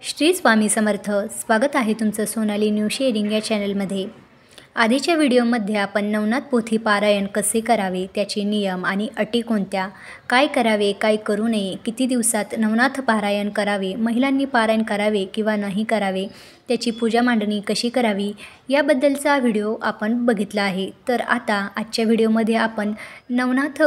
श्री स्वामी समर्थ. स्वागत आहे तुमचं सोनाली न्यू शेअरिंग या चॅनलमध्ये. आधीच्या व्हिडिओमध्ये आपण नवनाथ पोथी पारायण कसे करावे, त्याचे नियम आणि अटी कोणत्या, काय करावे काय करू नये, किती दिवसात नवनाथ पारायण करावे, महिलांनी पारायण करावे किंवा नाही करावे, त्याची पूजा मांडणी कशी करावी याबद्दलचा व्हिडिओ आपण बघितला आहे. तर आता आजच्या व्हिडिओमध्ये आपण नवनाथ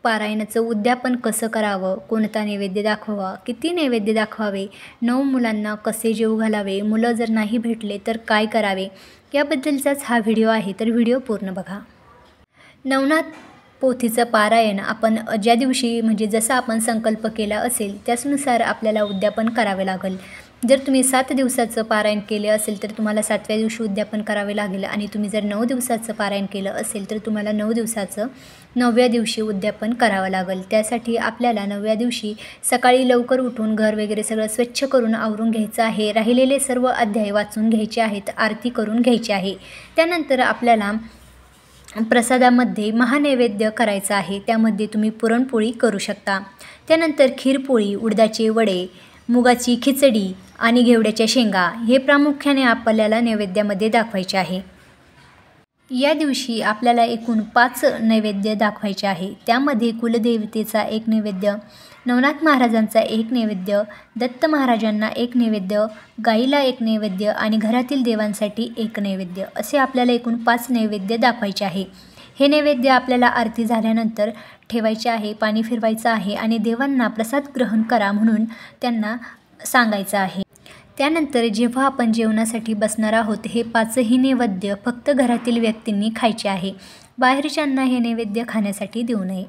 पारायणाचं उद्यापन कसं करावं, कोणता नैवेद्य दाखवावा, किती नैवेद्य दाखवावे, 9 मुलांना कसे जेवू घालावे, मुलं जर नाही भेटले तर काय करावे याबद्दलचाच हा व्हिडिओ आहे. तर व्हिडिओ पूर्ण बघा. नवनाथ पोथीचं पारायण आपण ज्या दिवशी म्हणजे जसा आपण संकल्प केला असेल त्यानुसार आपल्याला उद्यापन करावे लागेल. जर तुम्ही 7 दिवसाचं पारायण केले असेल तर तुम्हाला 7व्या दिवशी उद्यापन करावे लागेल आणि तुम्ही जर 9 दिवसाचं पारायण केलं असेल तर तुम्हाला 9 दिवसाचं 9व्या दिवशी उद्यापन करावं लागेल. त्यासाठी आपल्याला 9व्या दिवशी सकाळी लवकर उठून घर वगैरे सगळं स्वच्छ करून आवरून घ्यायचं आहे. राहिलेले सर्व अध्याय वाचून घ्यायचे आहेत, आरती करून घ्यायची आहे. त्यानंतर आपल्याला प्रसादामध्ये महानैवेद्य करायचा आहे. त्यामध्ये तुम्ही पुरणपोळी करू शकता. त्यानंतर खीरपोळी, उडदाचे वडे, मुगाची खिचडी आणि घेवड्याच्या शेंगा हे प्रामुख्याने आपल्याला नैवेद्यामध्ये दाखवायचे आहे. या दिवशी आपल्याला एकूण 5 नैवेद्य दाखवायचे आहे. त्यामध्ये कुलदेवतेचा एक नैवेद्य, नवनाथ महाराजांचा एक नैवेद्य, दत्त महाराजांना एक नैवेद्य, गाईला एक नैवेद्य आणि घरातील देवांसाठी एक नैवेद्य असे आपल्याला एकूण 5 नैवेद्य दाखवायचे आहे. हे नैवेद्य आपल्याला आरती झाल्यानंतर ठेवायचे आहे, पाणी फिरवायचं आहे आणि देवांना प्रसाद ग्रहण करा म्हणून त्यांना सांगायचं आहे. त्यानंतर जेव्हा आपण जेवणासाठी बसणार आहोत हे 5ही नैवेद्य फक्त घरातील व्यक्तींनी खायचे आहे. बाहेरच्यांना हे नैवेद्य खाण्यासाठी देऊ नये.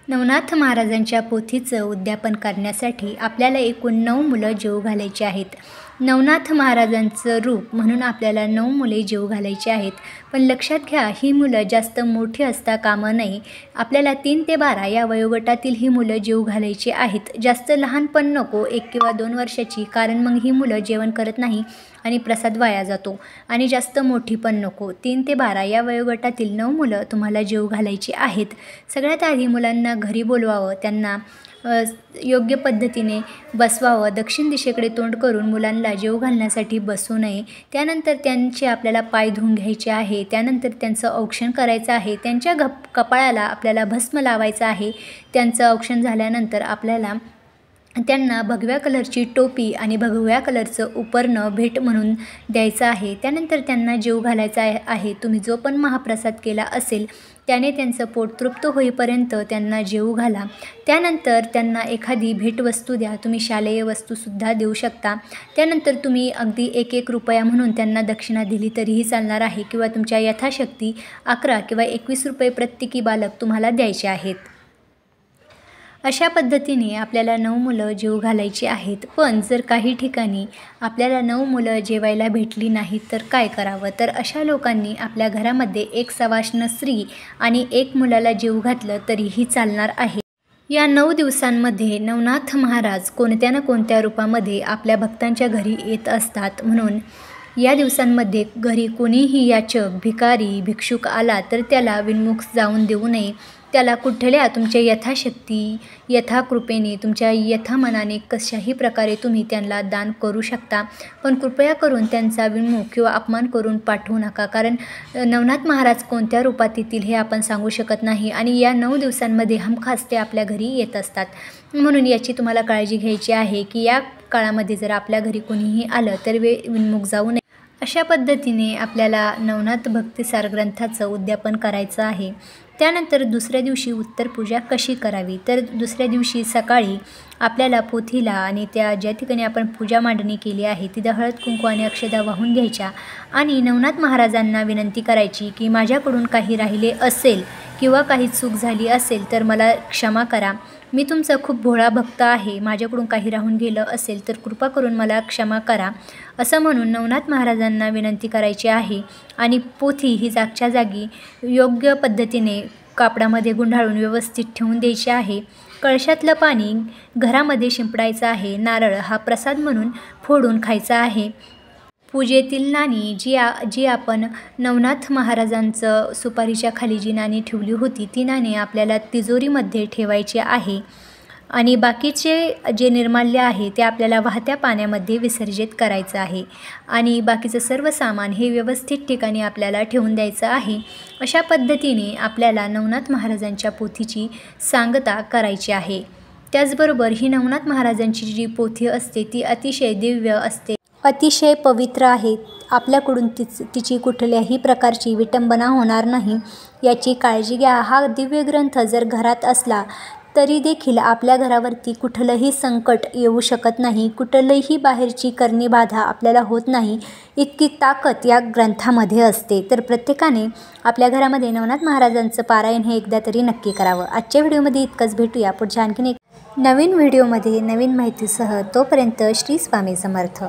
नवनाथ महाराजांच्या पोथीचं उद्यापन करण्यासाठी आपल्याला एकूण 9 मुलं जेवू घालायची आहेत. नवनाथ महाराजांचं रूप म्हणून आपल्याला 9 मुले जेवू घालायची आहेत. पण लक्षात घ्या, ही मुलं जास्त मोठी असता कामा नये. आपल्याला 3 ते 12 या वयोगटातील ही मुलं जेवू घालायची आहेत. जास्त लहान पण नको, 1 किंवा 2 वर्षाची, कारण मग ही मुलं जेवण करत नाही आणि प्रसाद वाया जातो. आणि जास्त मोठी पण नको. 3 ते 12 या वयोगटातील 9 मुलं तुम्हाला जेवू घालायची आहेत. सगळ्यात आधी मुलांना घरी बोलवावं, त्यांना योग्य पद्धतीने बसवावं, दक्षिण दिशेकडे तोंड करून मुलांना जेवू घालण्यासाठी बसू नये. त्यानंतर त्यांचे आपल्याला पाय धुवून घ्यायचे आहे. त्यानंतर त्यांचं औक्षण करायचं आहे. त्यांच्या कपाळाला आपल्याला भस्म लावायचं आहे. त्यांचं औक्षण झाल्यानंतर आपल्याला त्यांना भगव्या कलरची टोपी आणि भगव्या कलरचं उपरणं भेट म्हणून द्यायचं आहे. त्यानंतर त्यांना जेवू घालायचा आहे. तुम्ही जो पण महाप्रसाद केला असेल त्याने त्यांचं पोट तृप्त होईपर्यंत त्यांना जेवू घाला. त्यानंतर त्यांना एखादी भेटवस्तू द्या. तुम्ही शालेय वस्तूसुद्धा देऊ शकता. त्यानंतर तुम्ही अगदी 1-1 रुपया म्हणून त्यांना दक्षिणा दिली तरीही चालणार आहे किंवा तुमच्या यथाशक्ती 11 किंवा 21 रुपये प्रत्येकी बालक तुम्हाला द्यायचे आहेत. अशा पद्धतीने आपल्याला 9 मुलं जेवू घालायची आहेत. पण जर काही ठिकाणी आपल्याला 9 मुलं जेवायला भेटली नाहीत तर काय करावं? तर अशा लोकांनी आपल्या घरामध्ये 1 सवाष्ण स्त्री आणि 1 मुलाला जेवू घातलं तरीही चालणार आहे. या 9 दिवसांमध्ये नवनाथ महाराज कोणत्या ना कोणत्या रूपामध्ये आपल्या भक्तांच्या घरी येत असतात. म्हणून या दिवसांमध्ये घरी कोणीही याचक, भिकारी, भिक्षुक आला तर त्याला विनमुख जाऊन देऊ नये. त्याला कुठल्या तुमच्या यथाशक्ती, यथाकृपेने, तुमच्या यथामनाने कशाही प्रकारे तुम्ही त्यांना दान करू शकता. पण कृपया करून त्यांचा विनमुख किंवा अपमान करून पाठवू नका. कारण नवनाथ महाराज कोणत्या रूपात येतील हे आपण सांगू शकत नाही आणि या 9 दिवसांमध्ये हमखास ते आपल्या घरी येत असतात. म्हणून याची तुम्हाला काळजी घ्यायची आहे की या काळामध्ये जर आपल्या घरी कोणीही आलं तर विनमुख जाऊ नये. अशा पद्धतीने आपल्याला नवनाथ भक्तिसार ग्रंथाचं उद्यापन करायचं आहे. त्यानंतर दुसऱ्या दिवशी उत्तर पूजा कशी करावी? तर दुसऱ्या दिवशी सकाळी आपल्याला पोथीला आणि त्या ज्या ठिकाणी आपण पूजा मांडणी केली आहे तिथं हळद कुंकू आणि अक्षदा वाहून घ्यायच्या आणि नवनाथ महाराजांना विनंती करायची की माझ्याकडून काही राहिले असेल किंवा काही चूक झाली असेल तर मला क्षमा करा. मी तुमचा खूप भोळा भक्त आहे. माझ्याकडून काही राहून गेलं असेल तर कृपा करून मला क्षमा करा असं म्हणून नवनाथ महाराजांना विनंती करायची आहे. आणि पोथी ही जागच्या जागी योग्य पद्धतीने कापडामध्ये गुंडाळून व्यवस्थित ठेवून द्यायची आहे. कळशातलं पाणी घरामध्ये शिंपडायचं आहे. नारळ हा प्रसाद म्हणून फोडून खायचा आहे. पूजेतील नाणी जी आपण नवनाथ महाराजांचं सुपारीच्या खाली जी नाणी ठेवली होती ती नाणी आपल्याला तिजोरीमध्ये ठेवायची आहे. आणि बाकीचे जे निर्माल्य आहे ते आपल्याला वाहत्या पाण्यामध्ये विसर्जित करायचं आहे आणि बाकीचं सर्व सामान हे व्यवस्थित ठिकाणी आपल्याला ठेवून द्यायचं आहे। अशा पद्धतीने आपल्याला नवनाथ महाराजांच्या पोथीची सांगता करायची आहे। त्याचबरोबर ही नवनाथ महाराजांची जी पोथी असते ती अतिशय दिव्य असते, अतिशय पवित्र आहे। आपल्याकडून तिची कुठल्याही प्रकारची विटंबना होणार नाही याची काळजी घ्या। हा दिव्य ग्रंथ जर घरात असला तरी देखील आपल्या घरावरती कुठलंही संकट येऊ शकत नाही, कुठलीही बाहेरची करणी बाधा आपल्याला होत नाही, इतकी ताकद या ग्रंथामध्ये असते। तर प्रत्येकाने आपल्या घरामध्ये नवनाथ महाराजांचं पारायण हे एकदा तरी नक्की करावं। आजच्या व्हिडिओमध्ये इतकंच, भेटूया पुढच्या आणखीन एक नवीन व्हिडिओमध्ये नवीन माहितीसह। तोपर्यंत श्री स्वामी समर्थ।